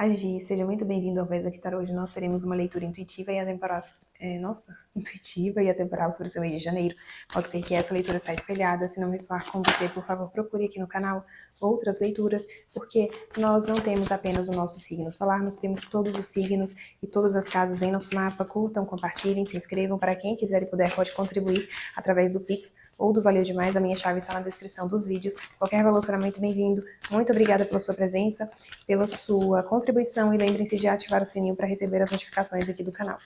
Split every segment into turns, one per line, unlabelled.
Agi, seja muito bem-vindo ao Veda Kitar. Hoje nós teremos uma leitura intuitiva e atemporal, sobre o seu mês de janeiro. Pode ser que essa leitura saia espelhada. Se não ressoar com você, por favor, procure aqui no canal outras leituras, porque nós não temos apenas o nosso signo solar, nós temos todos os signos e todas as casas em nosso mapa. Curtam, compartilhem, se inscrevam. Para quem quiser e puder, pode contribuir através do Pix ou do Valeu Demais. A minha chave está na descrição dos vídeos. Qualquer valor será muito bem-vindo. Muito obrigada pela sua presença, pela sua contribuição, e lembrem-se de ativar o sininho para receber as notificações aqui do canal.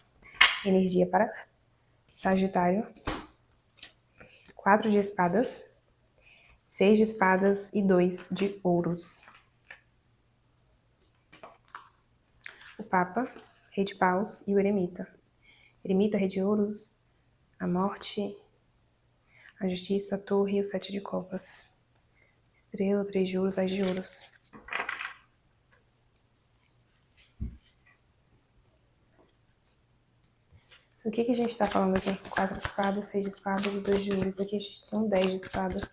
Energia para Sagitário. 4 de espadas, 6 de espadas e 2 de ouros. O Papa, Rei de Paus e o Eremita. Eremita, Rei de Ouros, a Morte, a Justiça, a Torre e o 7 de Copas. Estrela, 3 de Ouros, 10 de Ouros. O que a gente está falando aqui? 4 de espadas, 6 de espadas e 2 de ouros. Aqui a gente tem 10 de espadas.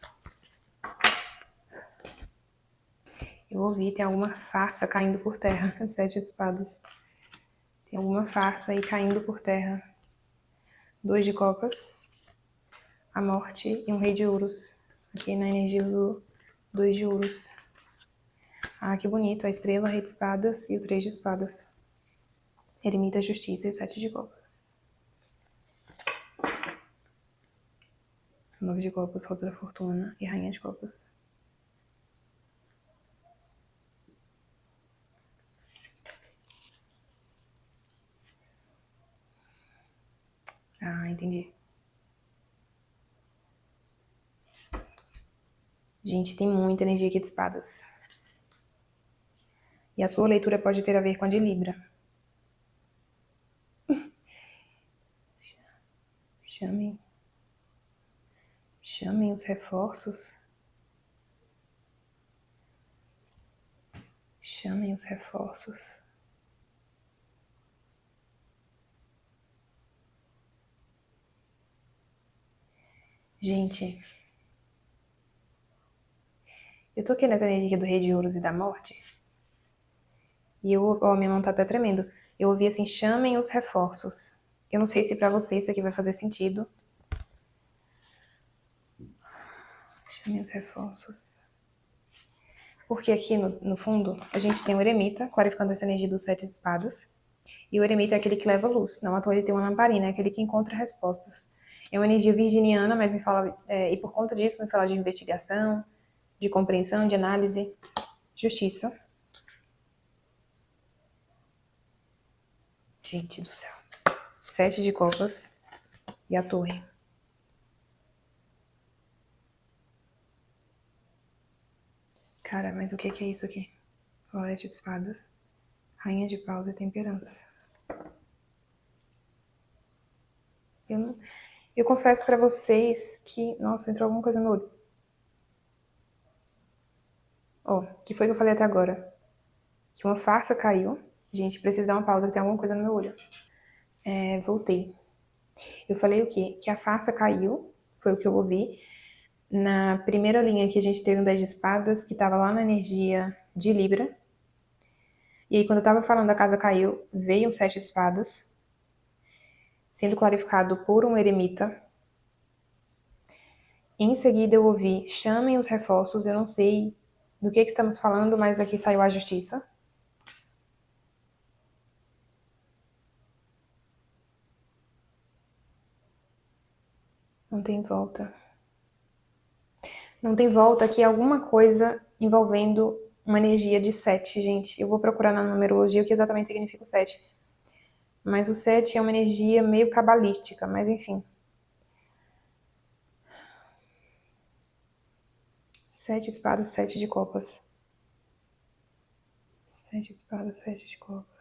Eu ouvi, tem alguma farsa caindo por terra. 7 de espadas. Tem alguma farsa aí caindo por terra. 2 de copas. A morte e um rei de ouros. Aqui na energia do 2 de ouros. Ah, que bonito. A estrela, rei de espadas e o 3 de espadas. Eremita, justiça e o 7 de copas. 9 de copas, roda da fortuna e rainha de copas. Ah, entendi. Gente, tem muita energia aqui de espadas. E a sua leitura pode ter a ver com a de Libra. Chamem os reforços. Chamem os reforços. Gente, eu tô aqui nessa energia do Rei de Ouros e da Morte. E minha mão tá até tremendo. Eu ouvi assim, chamem os reforços. Eu não sei se pra você isso aqui vai fazer sentido. Chamem os reforços. Porque aqui no fundo, a gente tem o Eremita, clarificando essa energia dos 7 espadas. E o Eremita é aquele que leva luz. Não à toa ele tem uma lamparina, é aquele que encontra respostas. É uma energia virginiana, mas me fala... e por conta disso, me fala de investigação, de compreensão, de análise, justiça. Gente do céu. 7 de copas e a torre. Cara, mas o que é isso aqui? Valete de espadas, rainha de paus e temperança. Eu confesso pra vocês que... Nossa, entrou alguma coisa no olho. Ó, que foi que eu falei até agora? Que uma farsa caiu. Gente, preciso dar uma pausa, que tem alguma coisa no meu olho. Voltei. Eu falei o quê? Que a farsa caiu, foi o que eu ouvi. Na primeira linha aqui a gente teve um 10 de espadas, que tava lá na energia de Libra. E aí quando eu tava falando a casa caiu, veio um 7 de espadas, sendo clarificado por um eremita. Em seguida eu ouvi, chamem os reforços. Eu não sei do que estamos falando, mas aqui saiu a justiça. Não tem volta. Não tem volta, aqui alguma coisa envolvendo uma energia de 7, gente. Eu vou procurar na numerologia o que exatamente significa o 7. Mas o 7 é uma energia meio cabalística, mas enfim. 7 de espadas, 7 de copas. 7 de espadas, 7 de copas.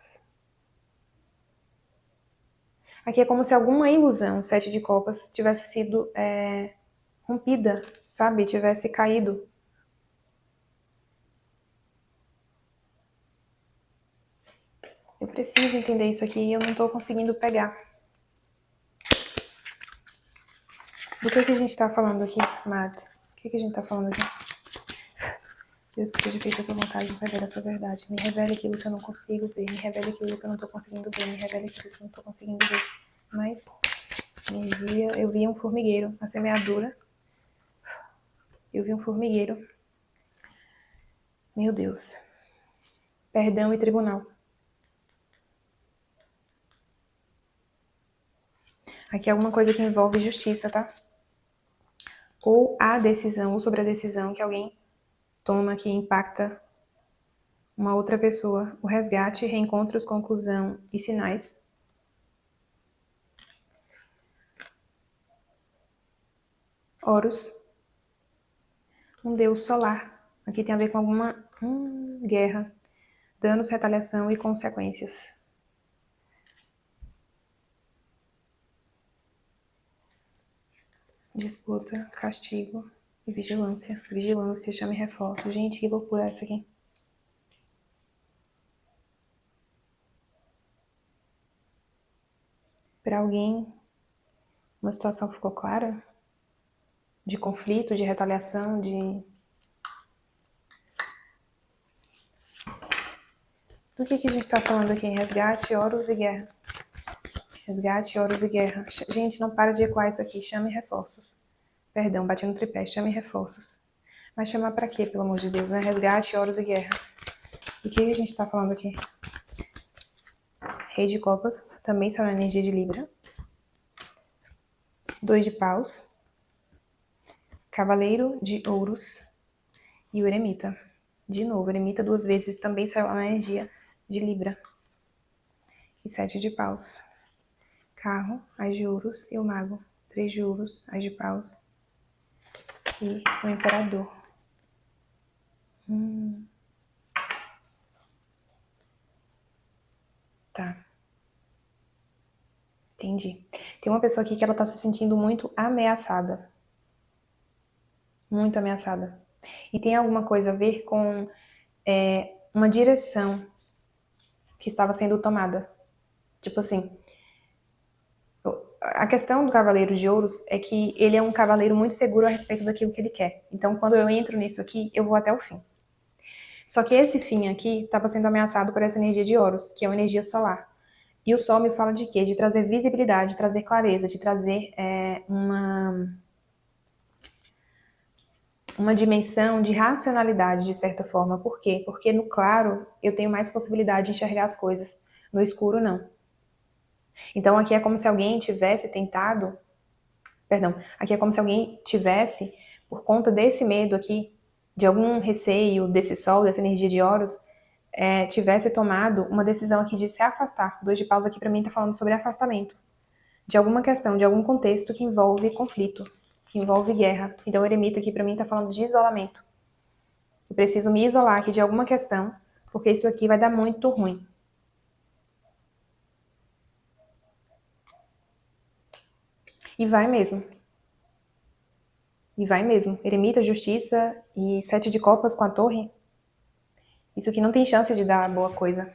Aqui é como se alguma ilusão, 7 de copas, tivesse sido rompida, sabe? Tivesse caído. Eu preciso entender isso aqui e eu não tô conseguindo pegar. Do que a gente tá falando aqui, Matt? O que a gente tá falando aqui? Deus, que seja feita a sua vontade, nos revela a sua verdade. Me revele aquilo que eu não consigo ver. Me revele aquilo que eu não tô conseguindo ver. Me revele aquilo que eu não tô conseguindo ver. Mas, energia, eu vi um formigueiro, a semeadura. Eu vi um formigueiro. Meu Deus. Perdão e tribunal. Aqui é alguma coisa que envolve justiça, tá? Ou a decisão, ou sobre a decisão que alguém toma que impacta uma outra pessoa. O resgate, reencontros, conclusão e sinais. Horus. Um deus solar. Aqui tem a ver com alguma guerra. Danos, retaliação e consequências. Disputa, castigo e vigilância. Vigilância, chame reforço. Gente, que loucura essa aqui. Para alguém, uma situação ficou clara? De conflito, de retaliação, de... Do que a gente está falando aqui? Resgate, Horus e guerra. Resgate, Horus e guerra. Gente, não para de ecoar isso aqui. Chame reforços. Perdão, bati no tripé. Chame reforços. Mas chamar para quê, pelo amor de Deus, né? Resgate, Horus e guerra. Do que a gente está falando aqui? Rei de copas. Também saiu na energia de Libra. 2 de paus. Cavaleiro de ouros. E o eremita. De novo, eremita 2 vezes. Também saiu na energia de Libra. E 7 de paus. Carro, as de ouros e o mago. 3 de ouros, as de paus. E o imperador. Tá. Entendi. Tem uma pessoa aqui que ela tá se sentindo muito ameaçada. Muito ameaçada. E tem alguma coisa a ver com uma direção que estava sendo tomada. Tipo assim, a questão do Cavaleiro de Ouros é que ele é um cavaleiro muito seguro a respeito daquilo que ele quer. Então, quando eu entro nisso aqui, eu vou até o fim. Só que esse fim aqui estava sendo ameaçado por essa energia de Horus, que é uma energia solar. E o Sol me fala de quê? De trazer visibilidade, de trazer clareza, de trazer uma dimensão de racionalidade, de certa forma. Por quê? Porque no claro eu tenho mais possibilidade de enxergar as coisas. No escuro, não. Então aqui é como se alguém tivesse tentado... Perdão. Aqui é como se alguém tivesse, por conta desse medo aqui, de algum receio desse Sol, dessa energia de Horus, tivesse tomado uma decisão aqui de se afastar. 2 de paus aqui pra mim tá falando sobre afastamento. De alguma questão, de algum contexto que envolve conflito, que envolve guerra. Então o eremita aqui pra mim tá falando de isolamento. Eu preciso me isolar aqui de alguma questão, porque isso aqui vai dar muito ruim. E vai mesmo. E vai mesmo. Eremita, justiça e 7 de copas com a torre. Isso aqui não tem chance de dar boa coisa.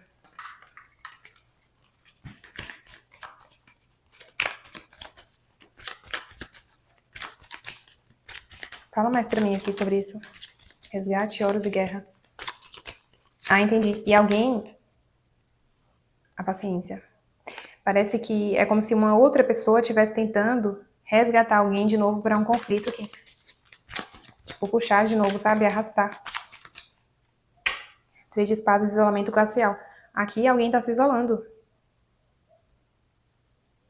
Fala mais pra mim aqui sobre isso. Resgate, Horus e guerra. Ah, entendi. E alguém... A paciência. Parece que é como se uma outra pessoa estivesse tentando resgatar alguém de novo para um conflito aqui. Tipo, puxar de novo, sabe? Arrastar. 3 de espadas, isolamento glacial. Aqui alguém tá se isolando.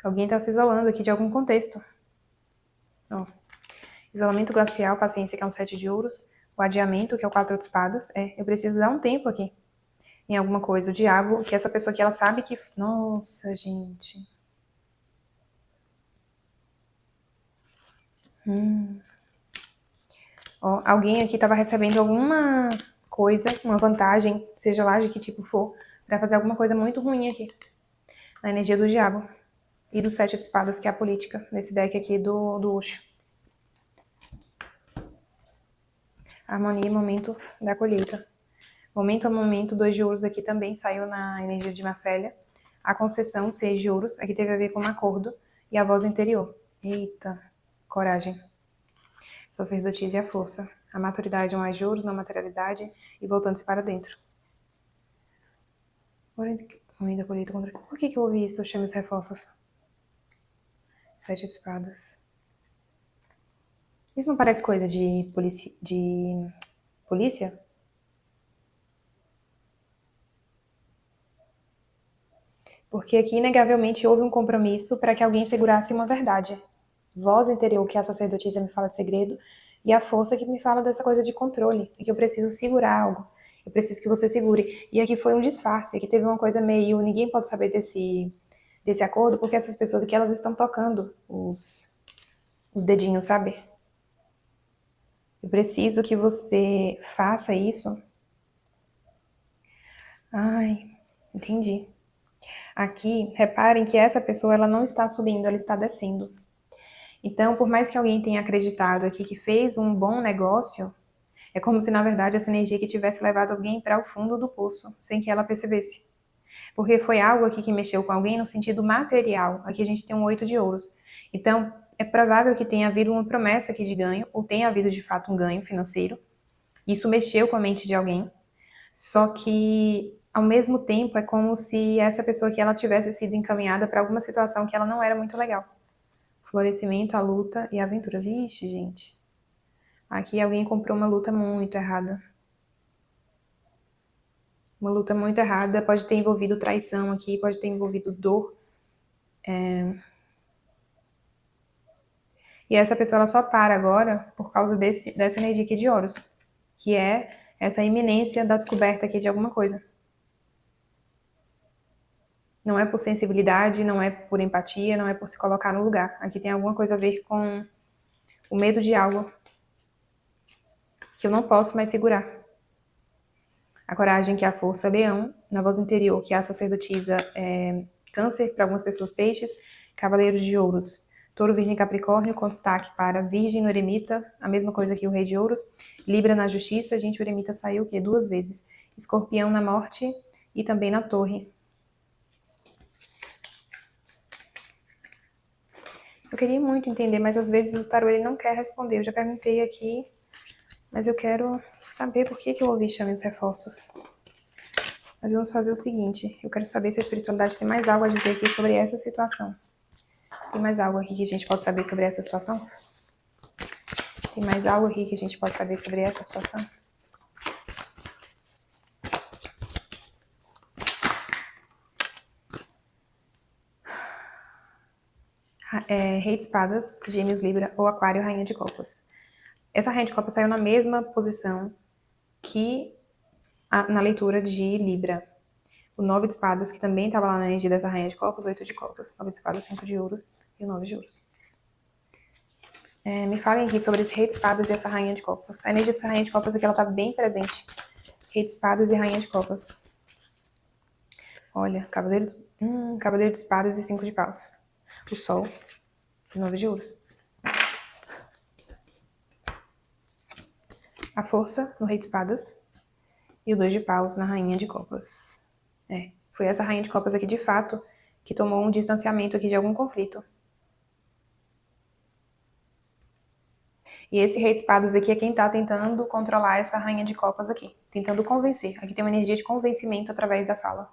Alguém tá se isolando aqui de algum contexto. Ó. Isolamento glacial, paciência, que é um 7 de ouros. O adiamento, que é o 4 de espadas. Eu preciso dar um tempo aqui. Em alguma coisa. O diabo, que essa pessoa aqui, ela sabe que... Nossa, gente. Ó, alguém aqui tava recebendo alguma coisa, uma vantagem, seja lá de que tipo for, pra fazer alguma coisa muito ruim aqui. Na energia do diabo. E do 7 de espadas, que é a política. Nesse deck aqui do Osho. Harmonia e momento da colheita. Momento a momento, 2 de ouros aqui também saiu na energia de Marcélia. A concessão, 6 de ouros, aqui teve a ver com um acordo. E a voz interior. Eita, coragem. Sacerdotisa e a força. A maturidade é um as de ouros na materialidade e voltando-se para dentro. Ainda colheita contra... Por que eu ouvi isso? Eu chamo os reforços. 7 de espadas. Isso não parece coisa de polícia? Porque aqui, inegavelmente, houve um compromisso para que alguém segurasse uma verdade. Voz interior, que a sacerdotisa me fala de segredo, e a força que me fala dessa coisa de controle, e que eu preciso segurar algo. Eu preciso que você segure. E aqui foi um disfarce, aqui teve uma coisa meio... Ninguém pode saber desse acordo, porque essas pessoas aqui, elas estão tocando os dedinhos, sabe? Eu preciso que você faça isso. Ai, entendi. Aqui, reparem que essa pessoa, ela não está subindo, ela está descendo. Então, por mais que alguém tenha acreditado aqui que fez um bom negócio, é como se, na verdade, essa energia que tivesse levado alguém para o fundo do poço, sem que ela percebesse. Porque foi algo aqui que mexeu com alguém no sentido material. Aqui a gente tem um 8 de ouros. Então, é provável que tenha havido uma promessa aqui de ganho, ou tenha havido, de fato, um ganho financeiro. Isso mexeu com a mente de alguém. Só que, ao mesmo tempo, é como se essa pessoa aqui, ela tivesse sido encaminhada para alguma situação que ela não era muito legal. Florescimento, a luta e a aventura. Vixe, gente. Aqui alguém comprou uma luta muito errada. Uma luta muito errada. Pode ter envolvido traição aqui, pode ter envolvido dor. E essa pessoa, ela só para agora por causa dessa energia aqui de ouros. Que é essa iminência da descoberta aqui de alguma coisa. Não é por sensibilidade, não é por empatia, não é por se colocar no lugar. Aqui tem alguma coisa a ver com o medo de algo que eu não posso mais segurar. A coragem, que é a força, leão. Na voz interior, que é a sacerdotisa, câncer, para algumas pessoas peixes. Cavaleiro de ouros, touro, virgem, capricórnio, com destaque para virgem no eremita, a mesma coisa que o rei de ouros. Libra na justiça, gente, o eremita saiu o quê? 2 vezes. Escorpião na morte e também na torre. Eu queria muito entender, mas às vezes o tarô ele não quer responder. Eu já perguntei aqui, mas eu quero saber por que eu ouvi chamar os reforços. Mas vamos fazer o seguinte, eu quero saber se a espiritualidade tem mais algo a dizer aqui sobre essa situação. Tem mais algo aqui que a gente pode saber sobre essa situação? Tem mais algo aqui que a gente pode saber sobre essa situação? Rei de espadas, gêmeos, libra ou aquário, rainha de copas. Essa rainha de copas saiu na mesma posição que na leitura de Libra. O 9 de espadas, que também estava lá na energia dessa rainha de copas, 8 de copas. 9 de espadas, 5 de ouros e o 9 de ouros. Me falem aqui sobre esse rei de espadas e essa rainha de copas. A energia dessa rainha de copas aqui, ela tá bem presente. Rei de espadas e rainha de copas. Olha, cavaleiro de espadas e 5 de paus. O sol e 9 de ouros. A força no rei de espadas e o 2 de paus na rainha de copas. Foi essa rainha de copas aqui, de fato, que tomou um distanciamento aqui de algum conflito. E esse rei de espadas aqui é quem tá tentando controlar essa rainha de copas aqui. Tentando convencer. Aqui tem uma energia de convencimento através da fala.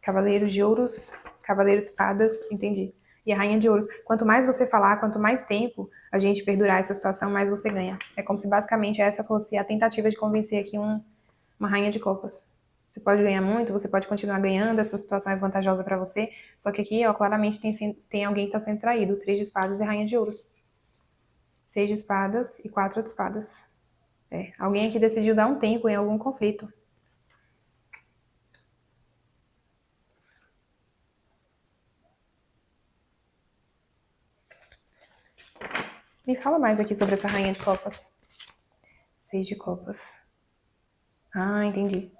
Cavaleiro de ouros, cavaleiro de espadas, entendi. E a rainha de ouros. Quanto mais você falar, quanto mais tempo a gente perdurar essa situação, mais você ganha. É como se basicamente essa fosse a tentativa de convencer aqui uma rainha de copas. Você pode ganhar muito, você pode continuar ganhando, essa situação é vantajosa para você, só que aqui, ó, claramente tem alguém que está sendo traído. 3 de espadas e rainha de ouros. 6 de espadas e 4 de espadas. Alguém aqui decidiu dar um tempo em algum conflito. Me fala mais aqui sobre essa rainha de copas. 6 de copas. Ah, entendi.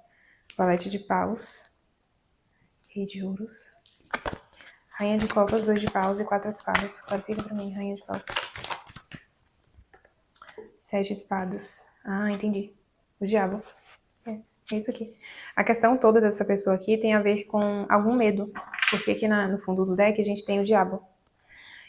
Valete de paus. Rei de ouros. Rainha de copas, 2 de paus e 4 de espadas. Clarifica pra mim, rainha de paus. 7 de espadas. Ah, entendi. O diabo. É isso aqui. A questão toda dessa pessoa aqui tem a ver com algum medo. Porque aqui no fundo do deck a gente tem o diabo.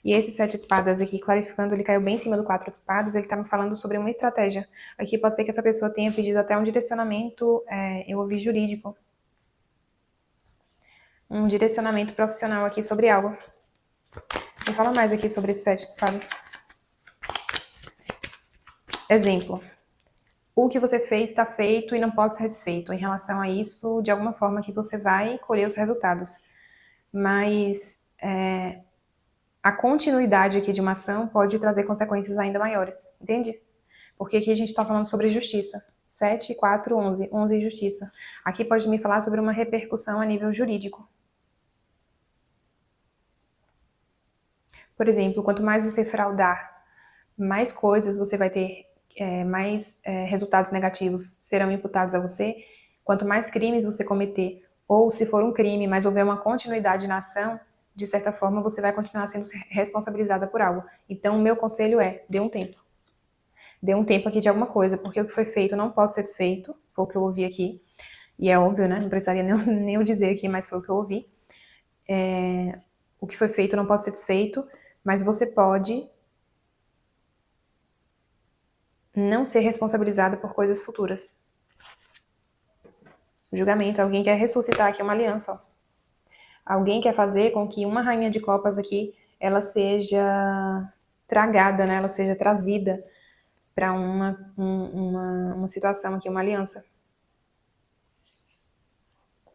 E esse 7 de espadas aqui, clarificando, ele caiu bem em cima do 4 de espadas, ele tá me falando sobre uma estratégia. Aqui pode ser que essa pessoa tenha pedido até um direcionamento, eu ouvi jurídico. Um direcionamento profissional aqui sobre algo. Me fala mais aqui sobre esse 7 de espadas. Exemplo. O que você fez está feito e não pode ser desfeito. Em relação a isso, de alguma forma que você vai colher os resultados. Mas a continuidade aqui de uma ação pode trazer consequências ainda maiores. Entende? Porque aqui a gente está falando sobre justiça. 7, 4, 11. 11 justiça. Aqui pode me falar sobre uma repercussão a nível jurídico. Por exemplo, quanto mais você fraudar, mais coisas você vai ter, mais resultados negativos serão imputados a você. Quanto mais crimes você cometer, ou se for um crime, mas houver uma continuidade na ação, de certa forma você vai continuar sendo responsabilizada por algo. Então, o meu conselho é, dê um tempo. Dê um tempo aqui de alguma coisa, porque o que foi feito não pode ser desfeito, foi o que eu ouvi aqui. E é óbvio, né? Não precisaria nem eu dizer aqui, mas foi o que eu ouvi. O que foi feito não pode ser desfeito, mas você pode não ser responsabilizada por coisas futuras. O julgamento, alguém quer ressuscitar aqui uma aliança. Ó. Alguém quer fazer com que uma rainha de copas aqui, ela seja tragada, né? Ela seja trazida para uma situação aqui, uma aliança.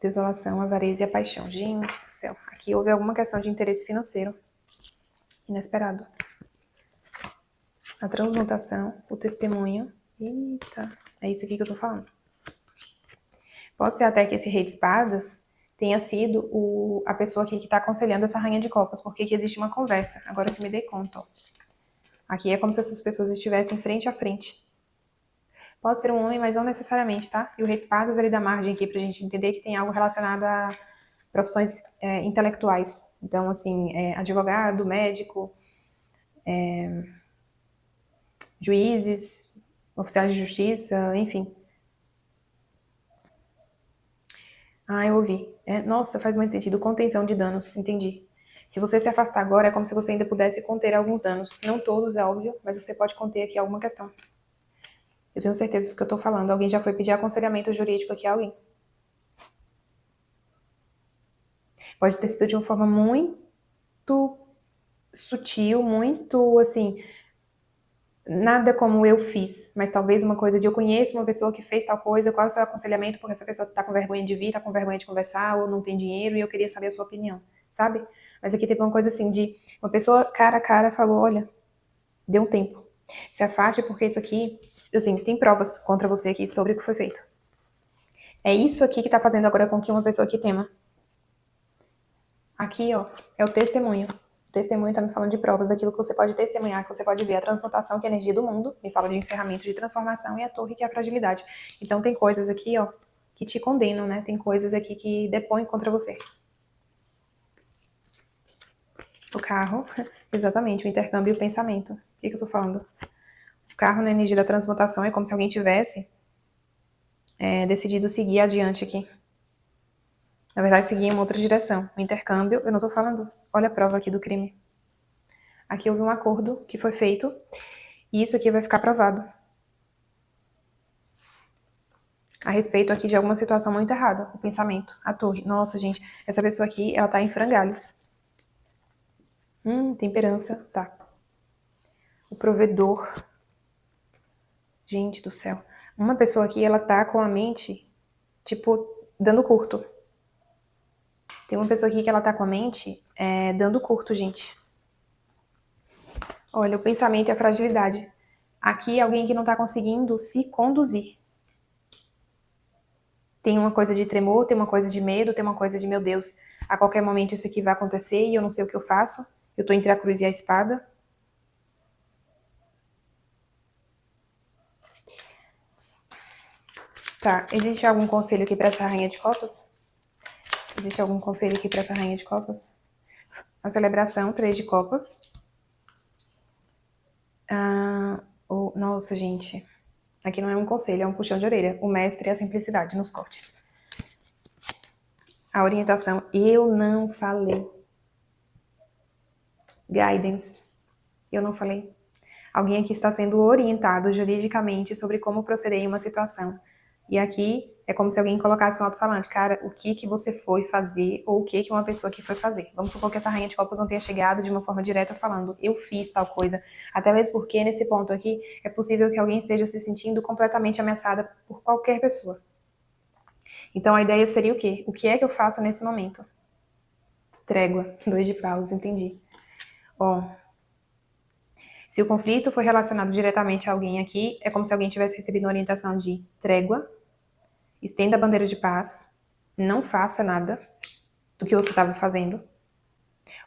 Desolação, avareza e a paixão. Gente do céu, aqui houve alguma questão de interesse financeiro inesperado. A transmutação, o testemunho. Eita, é isso aqui que eu tô falando. Pode ser até que esse rei de espadas tenha sido a pessoa aqui que está aconselhando essa rainha de copas, porque aqui existe uma conversa, agora que me dei conta. Ó. Aqui é como se essas pessoas estivessem frente a frente. Pode ser um homem, mas não necessariamente, tá? E o rei de espadas, ele dá margem aqui pra gente entender que tem algo relacionado a profissões intelectuais. Então, assim, advogado, médico, juízes, oficiais de justiça, enfim. Ah, eu ouvi. Nossa, faz muito sentido. Contenção de danos, entendi. Se você se afastar agora, é como se você ainda pudesse conter alguns danos. Não todos, é óbvio, mas você pode conter aqui alguma questão. Eu tenho certeza do que eu tô falando. Alguém já foi pedir aconselhamento jurídico aqui a alguém. Pode ter sido de uma forma muito sutil, muito, assim, nada como eu fiz, mas talvez uma coisa de eu conheço uma pessoa que fez tal coisa, qual é o seu aconselhamento, porque essa pessoa tá com vergonha de vir, tá com vergonha de conversar, ou não tem dinheiro, e eu queria saber a sua opinião, sabe? Mas aqui teve uma coisa assim, de uma pessoa cara a cara falou, olha, dê um tempo, se afaste porque isso aqui, assim, tem provas contra você aqui sobre o que foi feito. É isso aqui que tá fazendo agora com que uma pessoa aqui tema. Aqui, ó, é o testemunho. O testemunho tá me falando de provas daquilo que você pode testemunhar, que você pode ver a transmutação, que é a energia do mundo, me fala de encerramento, de transformação, e a torre, que é a fragilidade. Então tem coisas aqui, ó, que te condenam, né? Tem coisas aqui que depõem contra você. O carro, exatamente, o intercâmbio e o pensamento. O que eu tô falando? O carro na energia da transmutação é como se alguém tivesse decidido seguir adiante aqui. Na verdade, seguir em uma outra direção. O intercâmbio, eu não tô falando. Olha a prova aqui do crime. Aqui houve um acordo que foi feito e isso aqui vai ficar provado. A respeito aqui de alguma situação muito errada. O pensamento, a torre. Nossa, gente, essa pessoa aqui, ela tá em frangalhos. Temperança, tá. O provedor. Gente do céu. Uma pessoa aqui, ela tá com a mente, tipo, dando curto. Tem uma pessoa aqui que ela tá com a mente dando curto, gente. Olha, o pensamento e a fragilidade. Aqui, alguém que não tá conseguindo se conduzir. Tem uma coisa de tremor, tem uma coisa de medo, tem uma coisa de, meu Deus, a qualquer momento isso aqui vai acontecer e eu não sei o que eu faço. Eu tô entre a cruz e a espada. Tá, existe algum conselho aqui pra essa rainha de copas? Existe algum conselho aqui pra essa rainha de copas? A celebração, 3 de copas. Nossa, gente. Aqui não é um conselho, é um puxão de orelha. O mestre e a simplicidade nos cortes. A orientação, eu não falei. Guidance. Eu não falei. Alguém aqui está sendo orientado juridicamente sobre como proceder em uma situação. E aqui é como se alguém colocasse um alto-falante. Cara, o que que você foi fazer ou o que que uma pessoa aqui foi fazer? Vamos supor que essa rainha de copas não tenha chegado de uma forma direta falando eu fiz tal coisa. Até mesmo porque nesse ponto aqui é possível que alguém esteja se sentindo completamente ameaçada por qualquer pessoa. Então a ideia seria o quê? O que é que eu faço nesse momento? Trégua. 2 de paus, entendi. Ó, se o conflito foi relacionado diretamente a alguém aqui, é como se alguém tivesse recebido uma orientação de trégua, estenda a bandeira de paz, não faça nada do que você estava fazendo.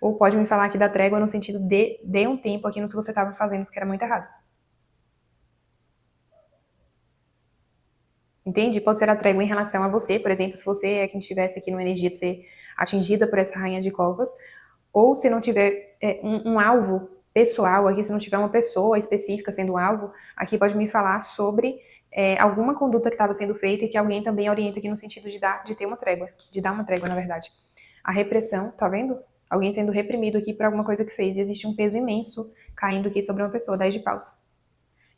Ou pode me falar aqui da trégua no sentido de dê um tempo aqui no que você estava fazendo, porque era muito errado. Entende? Pode ser a trégua em relação a você, por exemplo, se você é quem estivesse aqui numa energia de ser atingida por essa rainha de copas, ou se não tiver um alvo pessoal aqui, se não tiver uma pessoa específica sendo um alvo, aqui pode me falar sobre alguma conduta que estava sendo feita e que alguém também orienta aqui no sentido de ter uma trégua, de dar uma trégua, na verdade. A repressão, tá vendo? Alguém sendo reprimido aqui por alguma coisa que fez, e existe um peso imenso caindo aqui sobre uma pessoa, 10 de paus.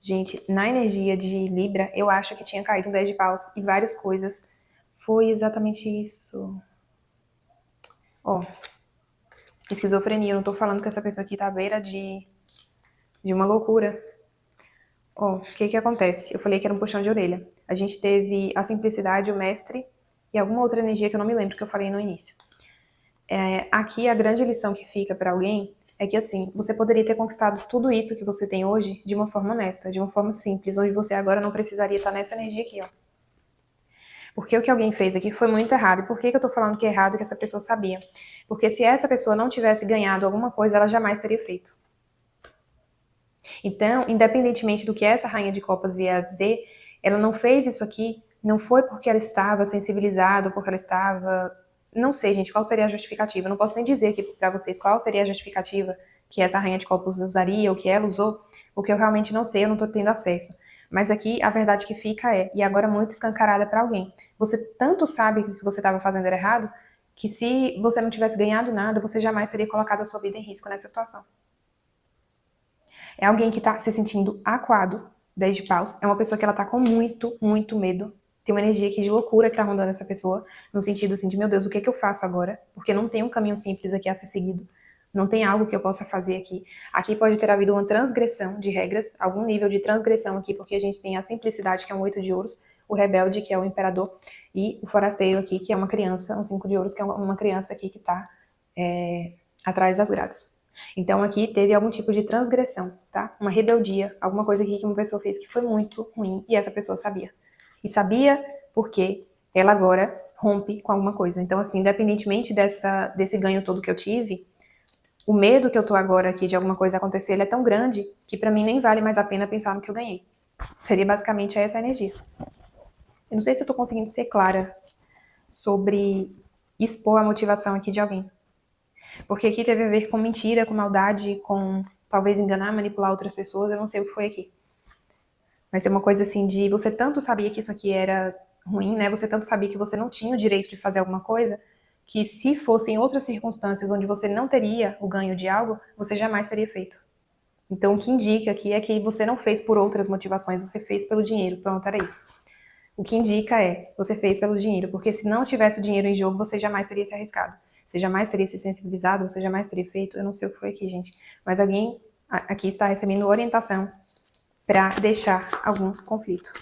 Gente, na energia de Libra, eu acho que tinha caído um 10 de paus e várias coisas. Foi exatamente isso. Ó, esquizofrenia, eu não tô falando que essa pessoa aqui tá à beira de uma loucura. Ó, o que que acontece? Eu falei que era um puxão de orelha. A gente teve a simplicidade, o mestre e alguma outra energia que eu não me lembro que eu falei no início. Aqui a grande lição que fica para alguém é que assim, você poderia ter conquistado tudo isso que você tem hoje de uma forma honesta, de uma forma simples, onde você agora não precisaria estar nessa energia aqui, ó. Porque o que alguém fez aqui foi muito errado. E por que eu tô falando que é errado que essa pessoa sabia? Porque se essa pessoa não tivesse ganhado alguma coisa, ela jamais teria feito. Então, independentemente do que essa rainha de copas vier a dizer, ela não fez isso aqui, não foi porque ela estava sensibilizada, porque ela estava... Não sei, gente, qual seria a justificativa. Eu não posso nem dizer aqui pra vocês qual seria a justificativa que essa rainha de copas usaria, ou que ela usou, porque eu realmente não sei, eu não tô tendo acesso. Mas aqui a verdade que fica e agora muito escancarada para alguém. Você tanto sabe que o que você estava fazendo era errado, que se você não tivesse ganhado nada, você jamais teria colocado a sua vida em risco nessa situação. É alguém que tá se sentindo acuado, 10 de paus. É uma pessoa que ela tá com muito, muito medo. Tem uma energia aqui de loucura que tá rondando essa pessoa, no sentido assim de, meu Deus, o que é que eu faço agora? Porque não tem um caminho simples aqui a ser seguido. Não tem algo que eu possa fazer aqui. Aqui pode ter havido uma transgressão de regras, algum nível de transgressão aqui, porque a gente tem a simplicidade, que é um 8 de ouros, o rebelde, que é o imperador, e o forasteiro aqui, que é uma criança, um 5 de ouros, que é uma criança aqui que tá atrás das grades. Então aqui teve algum tipo de transgressão, tá? Uma rebeldia, alguma coisa aqui que uma pessoa fez que foi muito ruim e essa pessoa sabia. E sabia porque ela agora rompe com alguma coisa. Então assim, independentemente desse ganho todo que eu tive, o medo que eu tô agora aqui de alguma coisa acontecer, ele é tão grande que pra mim nem vale mais a pena pensar no que eu ganhei. Seria basicamente essa energia. Eu não sei se eu tô conseguindo ser clara sobre expor a motivação aqui de alguém. Porque aqui teve a ver com mentira, com maldade, com talvez enganar, manipular outras pessoas, eu não sei o que foi aqui. Mas é uma coisa assim de você tanto sabia que isso aqui era ruim, né? Você tanto sabia que você não tinha o direito de fazer alguma coisa, que se fossem outras circunstâncias onde você não teria o ganho de algo, você jamais teria feito. Então o que indica aqui é que você não fez por outras motivações, você fez pelo dinheiro. Pronto, era isso. O que indica você fez pelo dinheiro, porque se não tivesse o dinheiro em jogo, você jamais teria se arriscado. Você jamais teria se sensibilizado, você jamais teria feito, eu não sei o que foi aqui, gente. Mas alguém aqui está recebendo orientação para deixar algum conflito.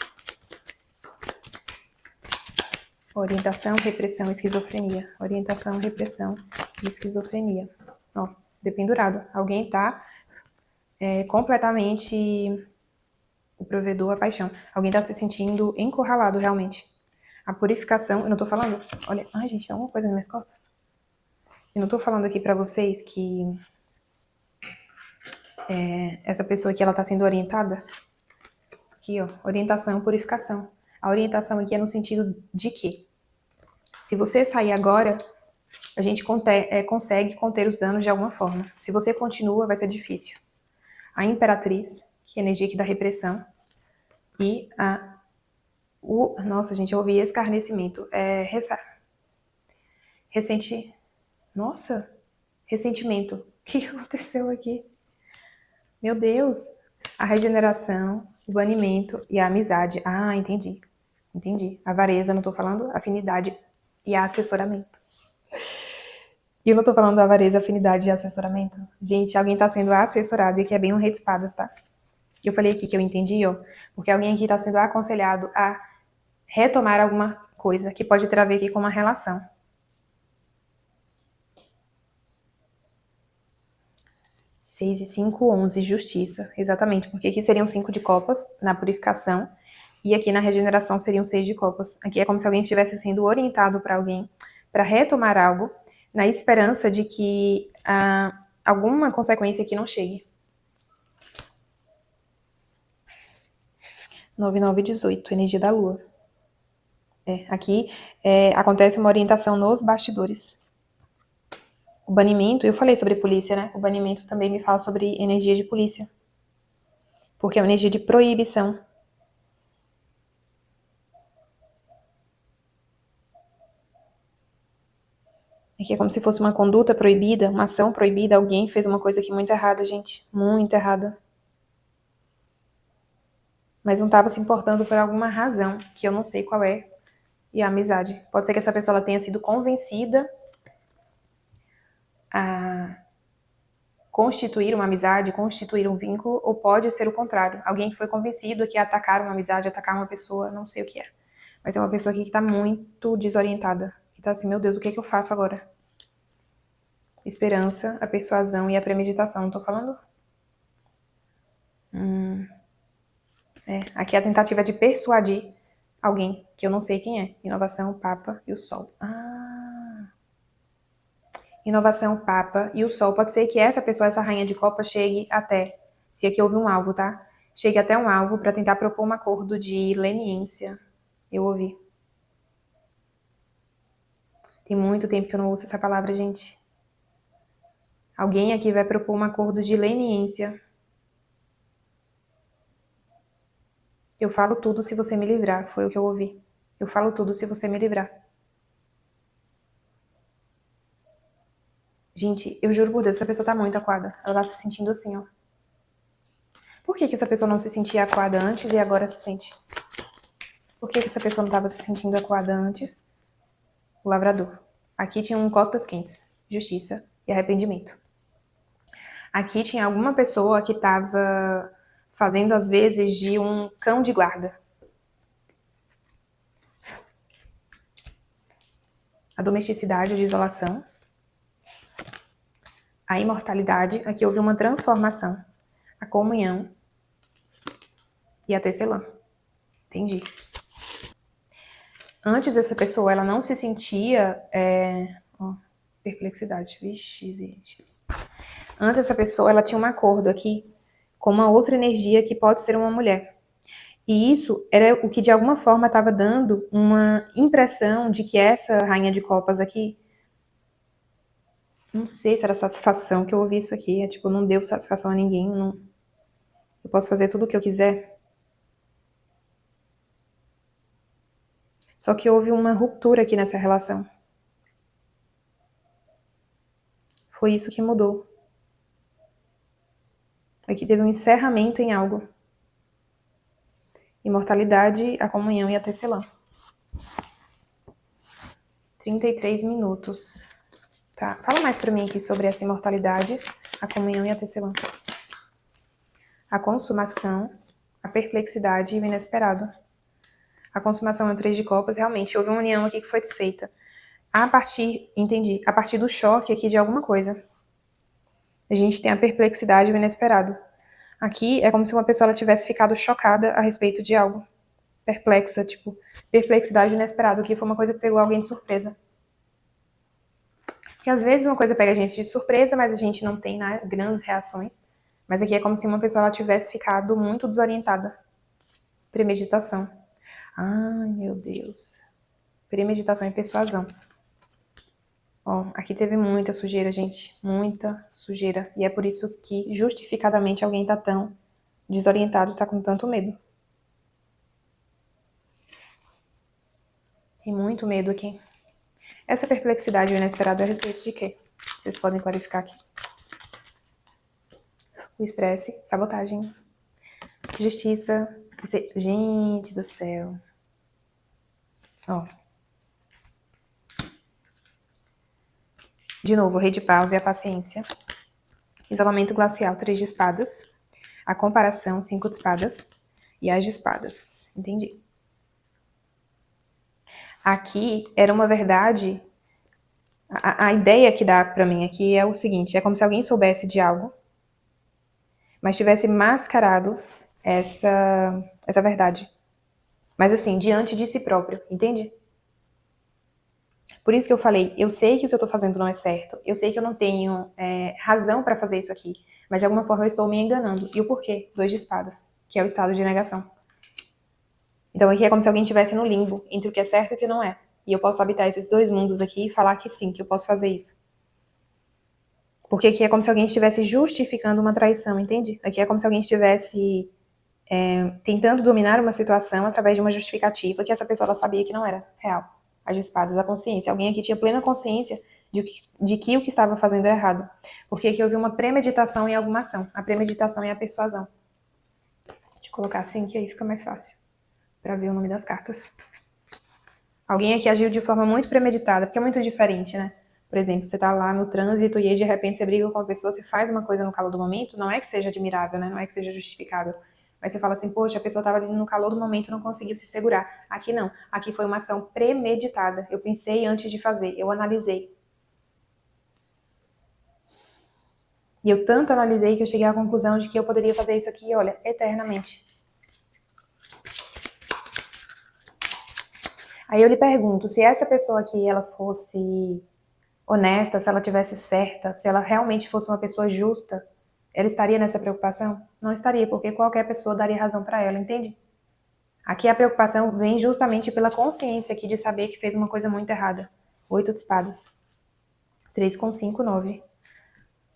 Orientação, repressão, esquizofrenia. Orientação, repressão e esquizofrenia. Ó, dependurado. Alguém está completamente o provedor, a paixão. Alguém está se sentindo encurralado realmente. A purificação, eu não tô falando, olha, ai gente, tem alguma coisa nas minhas costas. Eu não tô falando aqui pra vocês que essa pessoa aqui, ela tá sendo orientada. Aqui, ó, orientação, purificação. A orientação aqui é no sentido de que, se você sair agora, a gente consegue conter os danos de alguma forma. Se você continua, vai ser difícil. A imperatriz, que é a energia aqui da repressão, e nossa, gente, eu ouvi escarnecimento. Nossa, ressentimento. que aconteceu aqui? Meu Deus. A regeneração, o banimento e a amizade. Ah, entendi. Entendi. Avareza, não tô falando afinidade e assessoramento. E eu não tô falando avareza, afinidade e assessoramento. Gente, alguém tá sendo assessorado e aqui é bem um rei de espadas, tá? Eu falei aqui que eu entendi, ó, porque alguém aqui tá sendo aconselhado a retomar alguma coisa que pode ter a ver aqui com uma relação. 6 e 5, 11, justiça. Exatamente, porque aqui seriam 5 de copas na purificação e aqui na regeneração seriam 6 de copas. Aqui é como se alguém estivesse sendo orientado para alguém para retomar algo na esperança de que alguma consequência aqui não chegue. 9, 9, 18, energia da lua. Aqui acontece uma orientação nos bastidores. O banimento, eu falei sobre polícia, né? O banimento também me fala sobre energia de polícia. Porque é uma energia de proibição. Aqui é como se fosse uma conduta proibida, uma ação proibida. Alguém fez uma coisa aqui muito errada, gente. Muito errada. Mas não estava se importando por alguma razão, que eu não sei qual é. E a amizade. Pode ser que essa pessoa ela tenha sido convencida a constituir uma amizade, constituir um vínculo, ou pode ser o contrário. Alguém que foi convencido que atacar uma amizade, atacar uma pessoa, não sei o que é. Mas é uma pessoa aqui que tá muito desorientada. Que tá assim, meu Deus, o que é que eu faço agora? Esperança, a persuasão e a premeditação, não tô falando? Aqui a tentativa é de persuadir alguém, que eu não sei quem é. Inovação, Papa e o Sol. Inovação, Papa e o Sol. Pode ser que essa pessoa, essa rainha de copas, chegue até, se aqui houve um alvo, tá? Chegue até um alvo para tentar propor um acordo de leniência. Eu ouvi. Tem muito tempo que eu não ouço essa palavra, gente. Alguém aqui vai propor um acordo de leniência. Eu falo tudo se você me livrar, foi o que eu ouvi. Eu falo tudo se você me livrar. Gente, eu juro por Deus, essa pessoa tá muito acuada. Ela tá se sentindo assim, ó. Por que essa pessoa não se sentia acuada antes e agora se sente? Por que essa pessoa não estava se sentindo acuada antes? O lavrador. Aqui tinha um costas quentes, justiça e arrependimento. Aqui tinha alguma pessoa que estava fazendo as vezes de um cão de guarda. A domesticidade, a isolação. A imortalidade, aqui houve uma transformação. A comunhão e a tecelã. Entendi. Antes essa pessoa, ela não se sentia... perplexidade. Vixe, gente. Antes essa pessoa, ela tinha um acordo aqui com uma outra energia que pode ser uma mulher. E isso era o que de alguma forma estava dando uma impressão de que essa rainha de copas aqui, não sei se era satisfação que eu ouvi isso aqui, tipo, não deu satisfação a ninguém, não, eu posso fazer tudo o que eu quiser. Só que houve uma ruptura aqui nessa relação. Foi isso que mudou. Aqui teve um encerramento em algo. Imortalidade, a comunhão e a tecelã. 33 minutos. Tá, fala mais pra mim aqui sobre essa imortalidade, a comunhão e a tecelã. A consumação, a perplexidade e o inesperado. A consumação é o 3 de copas, realmente houve uma união aqui que foi desfeita. Entendi, a partir do choque aqui de alguma coisa. A gente tem a perplexidade e o inesperado. Aqui é como se uma pessoa tivesse ficado chocada a respeito de algo. Perplexa, tipo, perplexidade e inesperado. Aqui foi uma coisa que pegou alguém de surpresa. Porque às vezes uma coisa pega a gente de surpresa, mas a gente não tem grandes reações. Mas aqui é como se uma pessoa tivesse ficado muito desorientada. Premeditação. Ai, meu Deus. Premeditação e persuasão. Ó, aqui teve muita sujeira, gente. Muita sujeira. E é por isso que, justificadamente, alguém tá tão desorientado, tá com tanto medo. Tem muito medo aqui. Essa perplexidade e o inesperado é a respeito de quê? Vocês podem clarificar aqui. o estresse, sabotagem, justiça. Gente do céu. Ó. De novo, o rei de paus e a paciência. Isolamento glacial, 3 de espadas. A comparação, 5 de espadas. E as de espadas. Entendi. Aqui era uma verdade. A ideia que dá pra mim aqui é o seguinte: é como se alguém soubesse de algo, mas tivesse mascarado essa verdade. Mas assim, diante de si próprio, entende? Por isso que eu falei, eu sei que o que eu tô fazendo não é certo, eu sei que eu não tenho razão pra fazer isso aqui, mas de alguma forma eu estou me enganando. E o porquê? 2 de espadas, que é o estado de negação. Então aqui é como se alguém estivesse no limbo, entre o que é certo e o que não é. E eu posso habitar esses 2 mundos aqui e falar que sim, que eu posso fazer isso. Porque aqui é como se alguém estivesse justificando uma traição, entende? Aqui é como se alguém estivesse tentando dominar uma situação através de uma justificativa que essa pessoa ela sabia que não era real. As espadas da consciência. Alguém aqui tinha plena consciência de que o que estava fazendo era errado. Porque aqui houve uma premeditação em alguma ação. A premeditação é a persuasão. Deixa eu colocar assim que aí fica mais fácil para ver o nome das cartas. Alguém aqui agiu de forma muito premeditada, porque é muito diferente, né? Por exemplo, você tá lá no trânsito e aí de repente você briga com uma pessoa, você faz uma coisa no calor do momento, não é que seja admirável, né? Não é que seja justificável. Mas você fala assim, poxa, a pessoa estava ali no calor do momento e não conseguiu se segurar. Aqui não. Aqui foi uma ação premeditada. Eu pensei antes de fazer, eu analisei. E eu tanto analisei que eu cheguei à conclusão de que eu poderia fazer isso aqui, olha, eternamente. Aí eu lhe pergunto, se essa pessoa aqui, ela fosse honesta, se ela tivesse certa, se ela realmente fosse uma pessoa justa, ela estaria nessa preocupação? Não estaria, porque qualquer pessoa daria razão para ela, entende? Aqui a preocupação vem justamente pela consciência aqui de saber que fez uma coisa muito errada. 8 de espadas. 3 com 5, 9.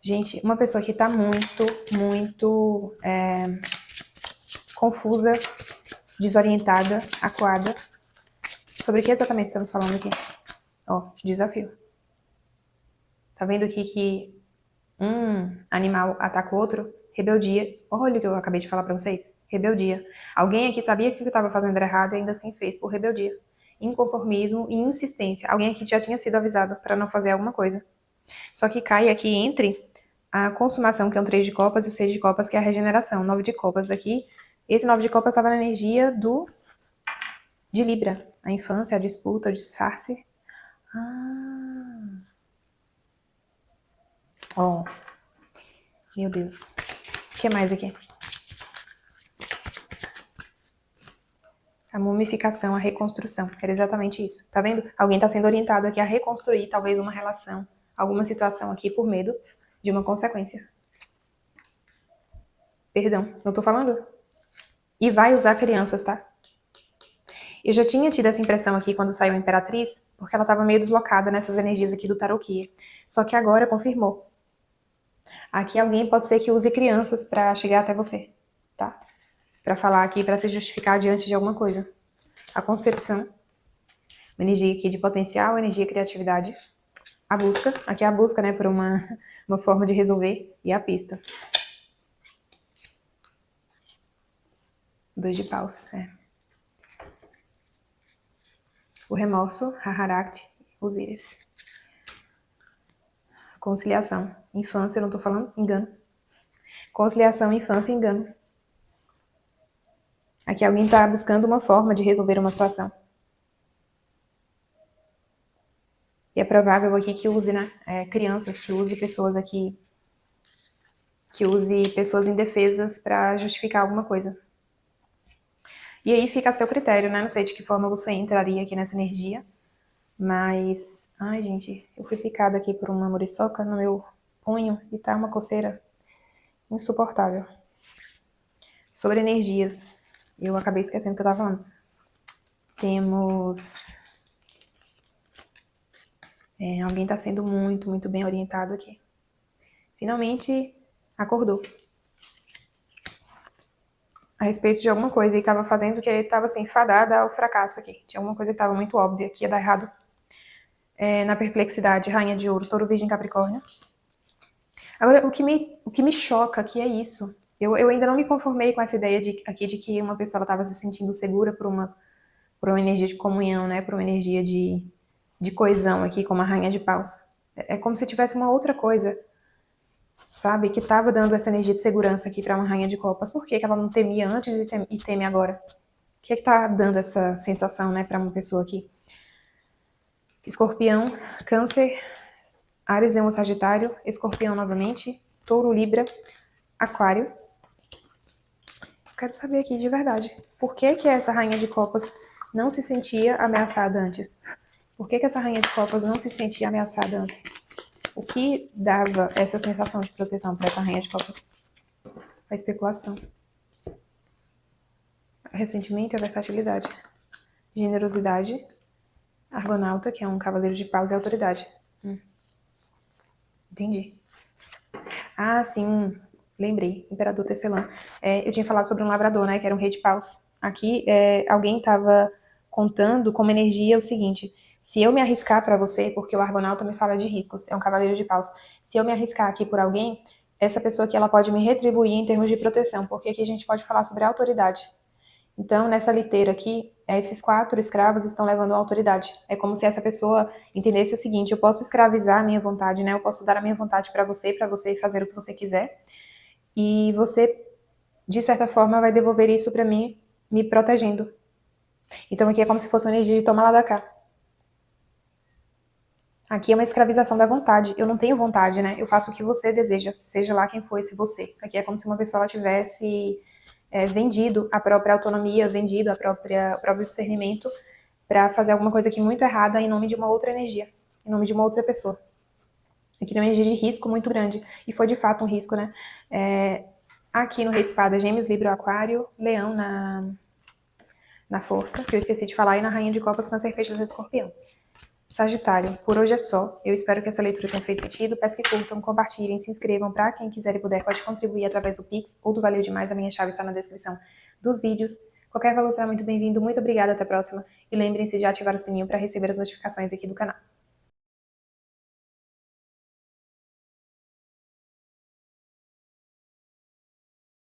Gente, uma pessoa que tá muito confusa, desorientada, acuada. Sobre o que exatamente estamos falando aqui? Ó, desafio. Tá vendo aqui que um animal ataca o outro? Rebeldia. Olha o que eu acabei de falar pra vocês. Rebeldia. Alguém aqui sabia que o que estava fazendo era errado e ainda assim fez por rebeldia. Inconformismo e insistência. Alguém aqui já tinha sido avisado para não fazer alguma coisa. Só que cai aqui entre a consumação, que é um 3 de copas, e o 6 de copas, que é a regeneração. 9 de copas aqui. Esse 9 de copas estava na energia de Libra. A infância, a disputa, o disfarce. Ó. Meu Deus. O que mais aqui? A mumificação, a reconstrução. Era exatamente isso. Tá vendo? Alguém está sendo orientado aqui a reconstruir talvez uma relação, alguma situação aqui por medo de uma consequência. Perdão, não tô falando? E vai usar crianças, tá? Eu já tinha tido essa impressão aqui quando saiu a Imperatriz, porque ela estava meio deslocada nessas energias aqui do Tarot. Só que agora confirmou. Aqui alguém pode ser que use crianças para chegar até você, tá? Para falar aqui, para se justificar diante de alguma coisa. A concepção, uma energia aqui de potencial, energia criatividade. A busca, aqui é a busca, né, por uma forma de resolver. E a pista. 2 de paus, O remorso, Haharakti, Osíris. Conciliação, infância, não tô falando, engano. Conciliação, infância, engano. Aqui alguém tá buscando uma forma de resolver uma situação. E é provável aqui que use, né, crianças, que use pessoas aqui, que use pessoas indefesas para justificar alguma coisa. E aí fica a seu critério, né? Não sei de que forma você entraria aqui nessa energia, mas... Ai, gente, eu fui picada aqui por uma muriçoca no meu punho e tá uma coceira insuportável. Sobre energias, eu acabei esquecendo o que eu tava falando. Temos... alguém tá sendo muito bem orientado aqui. Finalmente acordou. A respeito de alguma coisa e estava fazendo que estava assim, fadada ao fracasso aqui. Tinha alguma coisa que estava muito óbvia que ia dar errado. Na perplexidade, rainha de ouros, touro, virgem, capricórnio. Agora, o que me choca aqui é isso. Eu ainda não me conformei com essa ideia de que uma pessoa estava se sentindo segura por uma energia de comunhão, né? Por uma energia de coesão aqui, como a Rainha de Paus. É como se tivesse uma outra coisa, sabe? Que estava dando essa energia de segurança aqui para uma Rainha de Copas. Por que que ela não temia antes e teme agora? O que tá dando essa sensação, né, para uma pessoa aqui? Escorpião, Câncer, Áries, Leão, Sagitário, Escorpião novamente, Touro, Libra, Aquário. Quero saber aqui de verdade. Por que que essa Rainha de Copas não se sentia ameaçada antes? Por que que essa Rainha de Copas não se sentia ameaçada antes? O que dava essa sensação de proteção para essa Rainha de Copas? A especulação. Ressentimento e a versatilidade. Generosidade. Argonauta, que é um cavaleiro de paus, e autoridade. Entendi. Ah, sim, lembrei. Imperador Tecelã. Eu tinha falado sobre um lavrador, né, que era um rei de paus. Aqui, alguém estava contando como energia o seguinte: se eu me arriscar para você, porque o Argonauta me fala de riscos, é um cavaleiro de paus. Se eu me arriscar aqui por alguém, essa pessoa aqui ela pode me retribuir em termos de proteção, porque aqui a gente pode falar sobre autoridade. Então, nessa liteira aqui, esses 4 escravos estão levando a autoridade. É como se essa pessoa entendesse o seguinte: eu posso escravizar a minha vontade, né? Eu posso dar a minha vontade para você fazer o que você quiser. E você, de certa forma, vai devolver isso para mim, me protegendo. Então, aqui é como se fosse uma energia de toma lá da cá. Aqui é uma escravização da vontade. Eu não tenho vontade, né? Eu faço o que você deseja, seja lá quem for esse você. Aqui é como se uma pessoa ela tivesse vendido a própria autonomia, vendido o próprio discernimento para fazer alguma coisa aqui muito errada em nome de uma outra energia, em nome de uma outra pessoa. Aqui é uma energia de risco muito grande, e foi de fato um risco, né? Aqui no Rei de Espada, Gêmeos, Libra, Aquário, Leão na Força, que eu esqueci de falar, e na Rainha de Copas, Câncer, Peixes e Escorpião. Sagitário, por hoje é só. Eu espero que essa leitura tenha feito sentido. Peço que curtam, compartilhem, se inscrevam. Para quem quiser e puder, pode contribuir através do Pix ou do Valeu Demais. A minha chave está na descrição dos vídeos. Qualquer valor será muito bem-vindo. Muito obrigada, até a próxima. E lembrem-se de ativar o sininho para receber as notificações aqui do canal.